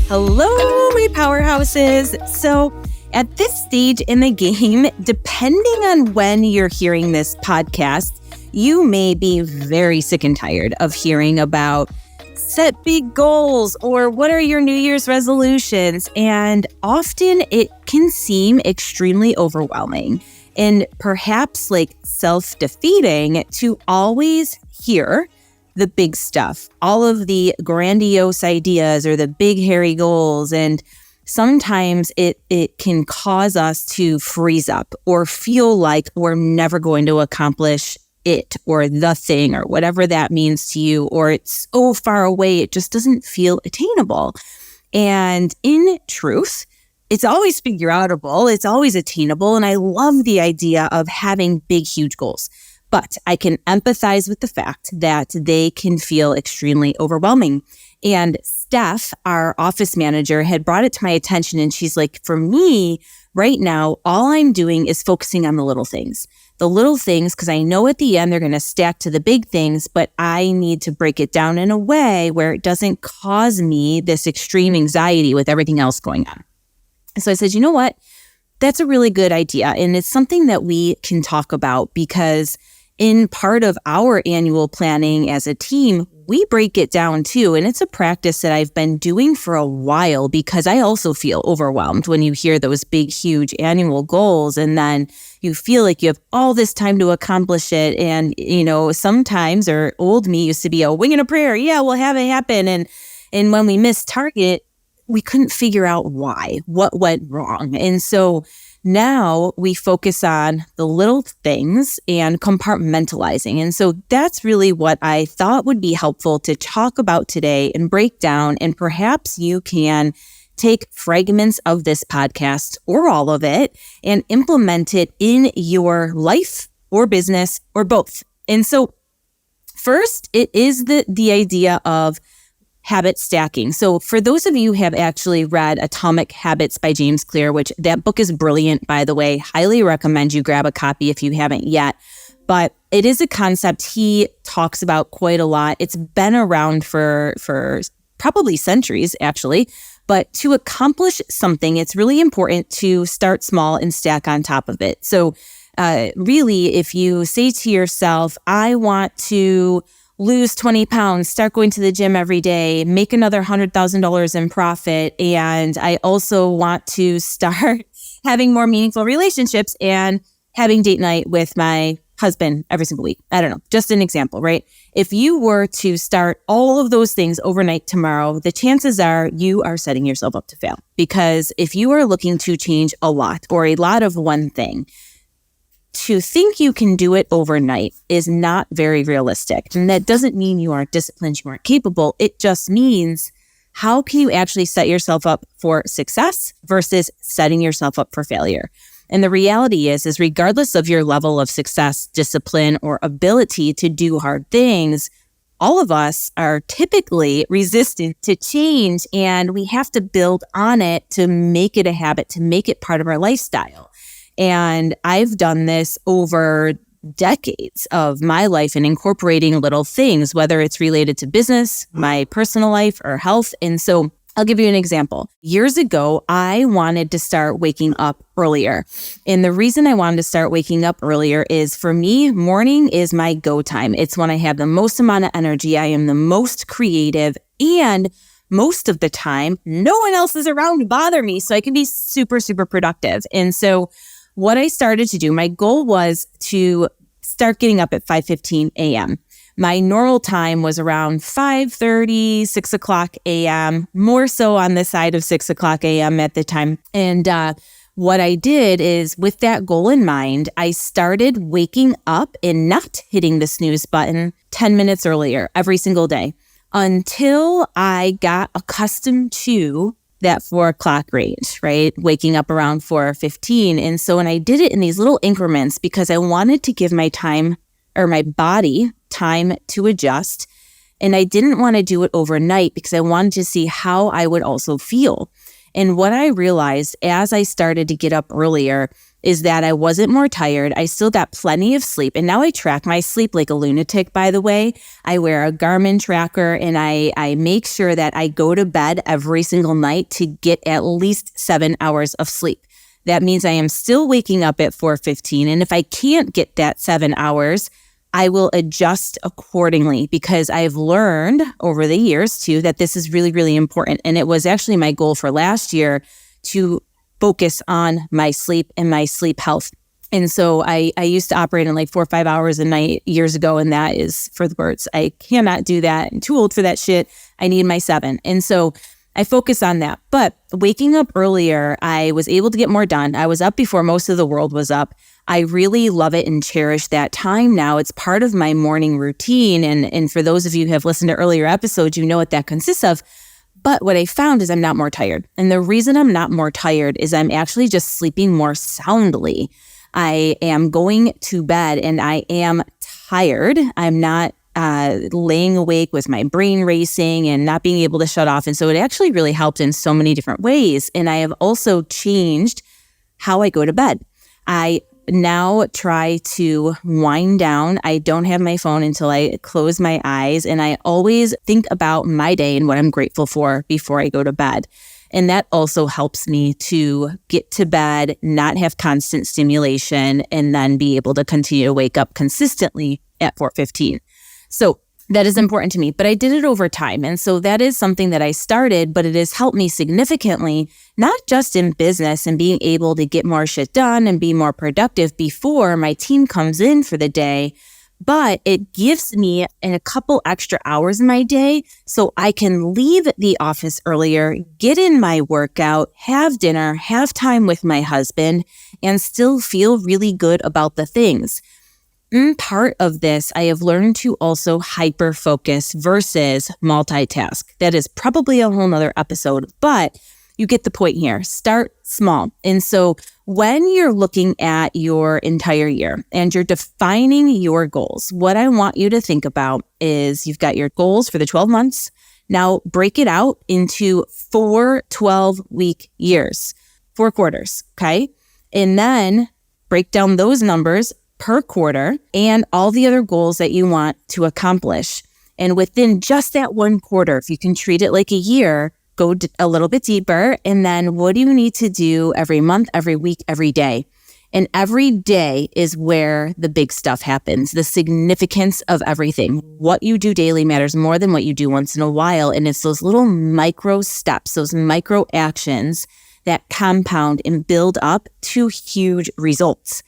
Hello, my PowHERHouses. So at this stage in the game, depending on when you're hearing this podcast, you may be very sick and tired of hearing about set big goals or what are your New Year's resolutions. And often it can seem extremely overwhelming and perhaps like self-defeating to always hear the big stuff, all of the grandiose ideas or the big hairy goals. And sometimes it can cause us to freeze up or feel like we're never going to accomplish it or the thing or whatever that means to you, or it's so far away, it just doesn't feel attainable. And in truth, it's always figure outable, it's always attainable. And I love the idea of having big, huge goals. But I can empathize with the fact that they can feel extremely overwhelming. And Steph, our office manager, had brought it to my attention. And she's like, for me right now, all I'm doing is focusing on the little things. The little things, because I know at the end they're going to stack to the big things, but I need to break it down in a way where it doesn't cause me this extreme anxiety with everything else going on. So I said, you know what? That's a really good idea. And it's something that we can talk about because in part of our annual planning as a team, we break it down too. And it's a practice that I've been doing for a while because I also feel overwhelmed when you hear those big, huge annual goals. And then you feel like you have all this time to accomplish it. And, you know, sometimes, or old me used to be a wing and a prayer. Yeah, we'll have it happen. And when we missed target, we couldn't figure out why, what went wrong. And so now we focus on the little things and compartmentalizing. And so that's really what I thought would be helpful to talk about today and break down. And perhaps you can take fragments of this podcast or all of it and implement it in your life or business or both. And so first, it is the idea of habit stacking. So for those of you who have actually read Atomic Habits by James Clear, which that book is brilliant, by the way, highly recommend you grab a copy if you haven't yet. But it is a concept he talks about quite a lot. It's been around for probably centuries, actually. But to accomplish something, it's really important to start small and stack on top of it. So really, if you say to yourself, I want to lose 20 pounds, start going to the gym every day, make another $100,000 in profit. And I also want to start having more meaningful relationships and having date night with my husband every single week. I don't know, just an example, right? If you were to start all of those things overnight tomorrow, the chances are you are setting yourself up to fail. Because if you are looking to change a lot or a lot of one thing, to think you can do it overnight is not very realistic. And that doesn't mean you aren't disciplined, you aren't capable. It just means how can you actually set yourself up for success versus setting yourself up for failure? And the reality is regardless of your level of success, discipline, or ability to do hard things, all of us are typically resistant to change, and we have to build on it to make it a habit, to make it part of our lifestyle. And I've done this over decades of my life and incorporating little things, whether it's related to business, my personal life, or health. And so I'll give you an example. Years ago, I wanted to start waking up earlier. And the reason I wanted to start waking up earlier is for me, morning is my go time. It's when I have the most amount of energy. I am the most creative, and most of the time, no one else is around to bother me. So I can be super, super productive. And so what I started to do, my goal was to start getting up at 5:15 a.m. My normal time was around 5:30, 6 o'clock a.m., more so on the side of 6 o'clock a.m. at the time. And what I did is with that goal in mind, I started waking up and not hitting the snooze button 10 minutes earlier every single day until I got accustomed to that 4 o'clock range, right? Waking up around 4:15. And so when I did it in these little increments, because I wanted to give my time or my body time to adjust. And I didn't want to do it overnight because I wanted to see how I would also feel. And what I realized as I started to get up earlier is that I wasn't more tired. I still got plenty of sleep. And now I track my sleep like a lunatic, by the way. I wear a Garmin tracker and I make sure that I go to bed every single night to get at least 7 hours of sleep. That means I am still waking up at 4:15. And if I can't get that 7 hours, I will adjust accordingly, because I've learned over the years too that this is really, really important. And it was actually my goal for last year to focus on my sleep and my sleep health. And so I used to operate in like 4 or 5 hours a night years ago. And that is for the birds. I cannot do that. I'm too old for that shit. I need my 7. And so I focus on that. But waking up earlier, I was able to get more done. I was up before most of the world was up. I really love it and cherish that time now. It's part of my morning routine. And for those of you who have listened to earlier episodes, you know what that consists of. But what I found is I'm not more tired. And the reason I'm not more tired is I'm actually just sleeping more soundly. I am going to bed and I am tired. I'm not laying awake with my brain racing and not being able to shut off. And so it actually really helped in so many different ways. And I have also changed how I go to bed. I now try to wind down. I don't have my phone until I close my eyes. And I always think about my day and what I'm grateful for before I go to bed. And that also helps me to get to bed, not have constant stimulation, and then be able to continue to wake up consistently at 4:15. So that is important to me, but I did it over time. And so that is something that I started, but it has helped me significantly, not just in business and being able to get more shit done and be more productive before my team comes in for the day, but it gives me a couple extra hours in my day so I can leave the office earlier, get in my workout, have dinner, have time with my husband, and still feel really good about the things. In part of this, I have learned to also hyper-focus versus multitask. That is probably a whole nother episode, but you get the point here. Start small. And so when you're looking at your entire year and you're defining your goals, what I want you to think about is you've got your goals for the 12 months. Now break it out into 4 12-week years, 4 quarters, okay? And then break down those numbers per quarter and all the other goals that you want to accomplish. And within just that one quarter, if you can treat it like a year, go a little bit deeper. And then what do you need to do every month, every week, every day? And every day is where the big stuff happens. The significance of everything. What you do daily matters more than what you do once in a while. And it's those little micro steps, those micro actions that compound and build up to huge results.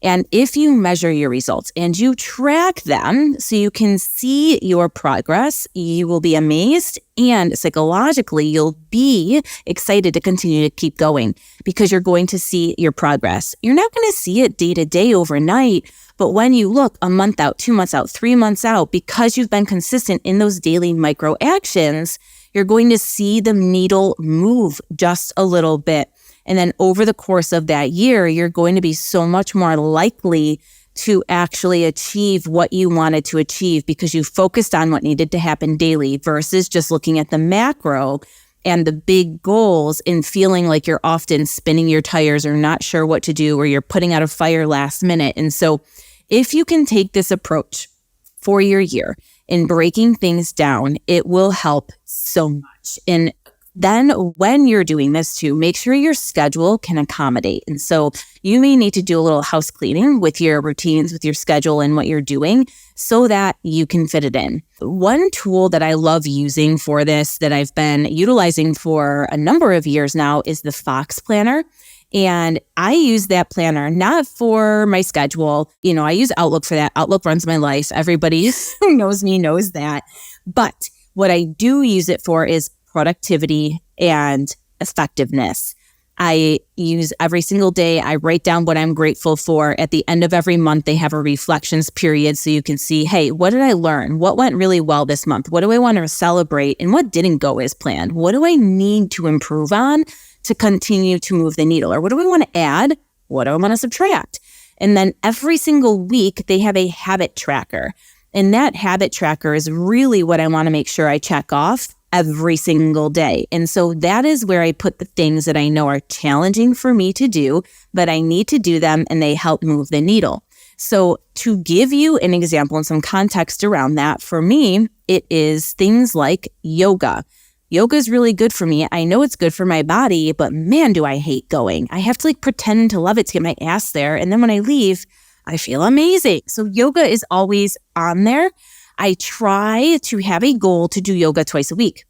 And if you measure your results and you track them so you can see your progress, you will be amazed, and psychologically you'll be excited to continue to keep going because you're going to see your progress. You're not going to see it day to day overnight, but when you look a month out, 2 months out, 3 months out, because you've been consistent in those daily micro actions, you're going to see the needle move just a little bit. And then over the course of that year, you're going to be so much more likely to actually achieve what you wanted to achieve because you focused on what needed to happen daily versus just looking at the macro and the big goals and feeling like you're often spinning your tires or not sure what to do or you're putting out a fire last minute. And so if you can take this approach for your year in breaking things down, it will help so much. And then when you're doing this too, make sure your schedule can accommodate. And so you may need to do a little house cleaning with your routines, with your schedule and what you're doing so that you can fit it in. One tool that I love using for this that I've been utilizing for a number of years now is the Fox Planner. And I use that planner not for my schedule. You know, I use Outlook for that. Outlook runs my life. Everybody who knows me knows that. But what I do use it for is productivity and effectiveness. I use every single day. I write down what I'm grateful for. At the end of every month, they have a reflections period so you can see, hey, what did I learn? What went really well this month? What do I want to celebrate? And what didn't go as planned? What do I need to improve on to continue to move the needle? Or what do I want to add? What do I want to subtract? And then every single week, they have a habit tracker. And that habit tracker is really what I want to make sure I check off every single day. And so that is where I put the things that I know are challenging for me to do, but I need to do them and they help move the needle. So to give you an example and some context around that, for me, it is things like yoga. Yoga is really good for me. I know it's good for my body, but man, do I hate going. I have to pretend to love it to get my ass there. And then when I leave, I feel amazing. So yoga is always on there. I try to have a goal to do yoga twice a week.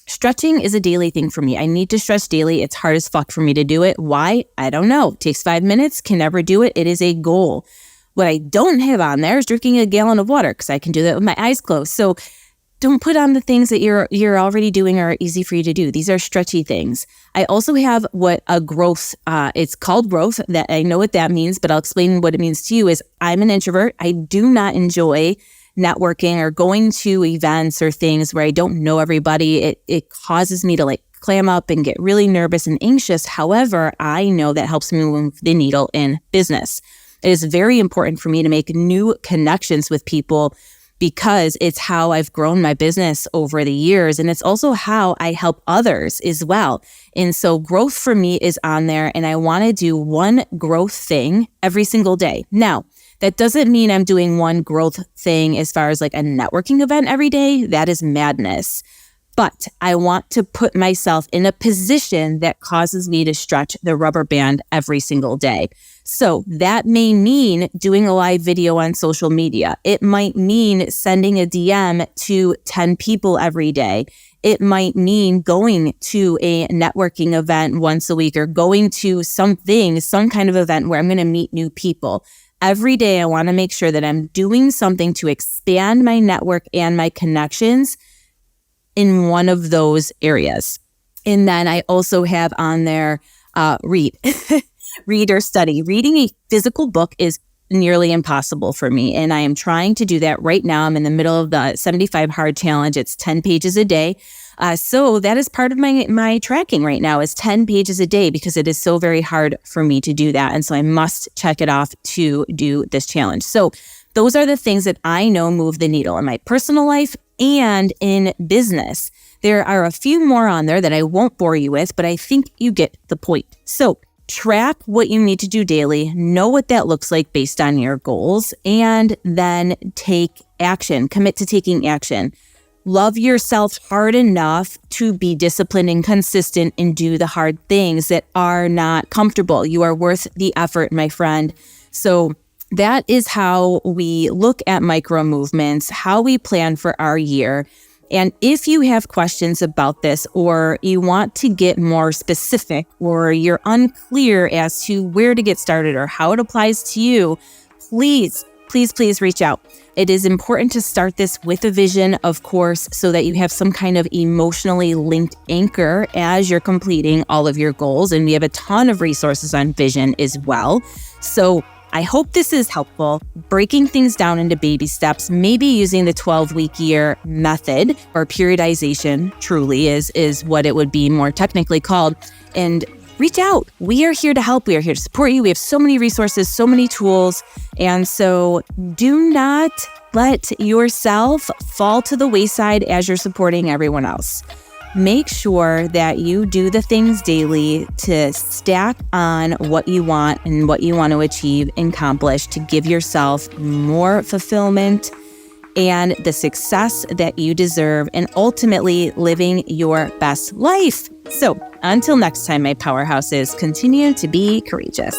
Stretching is a daily thing for me. I need to stretch daily. It's hard as fuck for me to do it. Why? I don't know. It takes 5 minutes, can never do it. It is a goal. What I don't have on there is drinking a gallon of water because I can do that with my eyes closed. So don't put on the things that you're already doing or are easy for you to do. These are stretchy things. I also have what a growth, it's called growth. That I know what that means, but I'll explain what it means to you. Is I'm an introvert. I do not enjoy networking or going to events or things where I don't know everybody. It causes me to clam up and get really nervous and anxious. However, I know that helps me move the needle in business. It is very important for me to make new connections with people because it's how I've grown my business over the years. And it's also how I help others as well. And so growth for me is on there, and I want to do one growth thing every single day. Now, that doesn't mean I'm doing one growth thing as far as a networking event every day. That is madness. But I want to put myself in a position that causes me to stretch the rubber band every single day. So that may mean doing a live video on social media. It might mean sending a DM to 10 people every day. It might mean going to a networking event once a week or going to some kind of event where I'm going to meet new people. Every day, I want to make sure that I'm doing something to expand my network and my connections in one of those areas. And then I also have on there, read. Read or study. Reading a physical book is nearly impossible for me. And I am trying to do that right now. I'm in the middle of the 75 hard challenge. It's 10 pages a day. So that is part of my tracking right now is 10 pages a day because it is so very hard for me to do that. And so I must check it off to do this challenge. So those are the things that I know move the needle in my personal life and in business. There are a few more on there that I won't bore you with, but I think you get the point. So track what you need to do daily, know what that looks like based on your goals, and then take action. Commit to taking action. Love yourself hard enough to be disciplined and consistent and do the hard things that are not comfortable. You are worth the effort, my friend. So that is how we look at micro movements, how we plan for our year. And if you have questions about this, or you want to get more specific, or you're unclear as to where to get started or how it applies to you, please reach out. It is important to start this with a vision, of course, so that you have some kind of emotionally linked anchor as you're completing all of your goals. And we have a ton of resources on vision as well. So I hope this is helpful, breaking things down into baby steps, maybe using the 12-week year method, or periodization truly is what it would be more technically called. And reach out. We are here to help. We are here to support you. We have so many resources, so many tools. And so do not let yourself fall to the wayside as you're supporting everyone else. Make sure that you do the things daily to stack on what you want and what you want to achieve and accomplish to give yourself more fulfillment and the success that you deserve, and ultimately living your best life. So until next time, my powerhouses, continue to be courageous.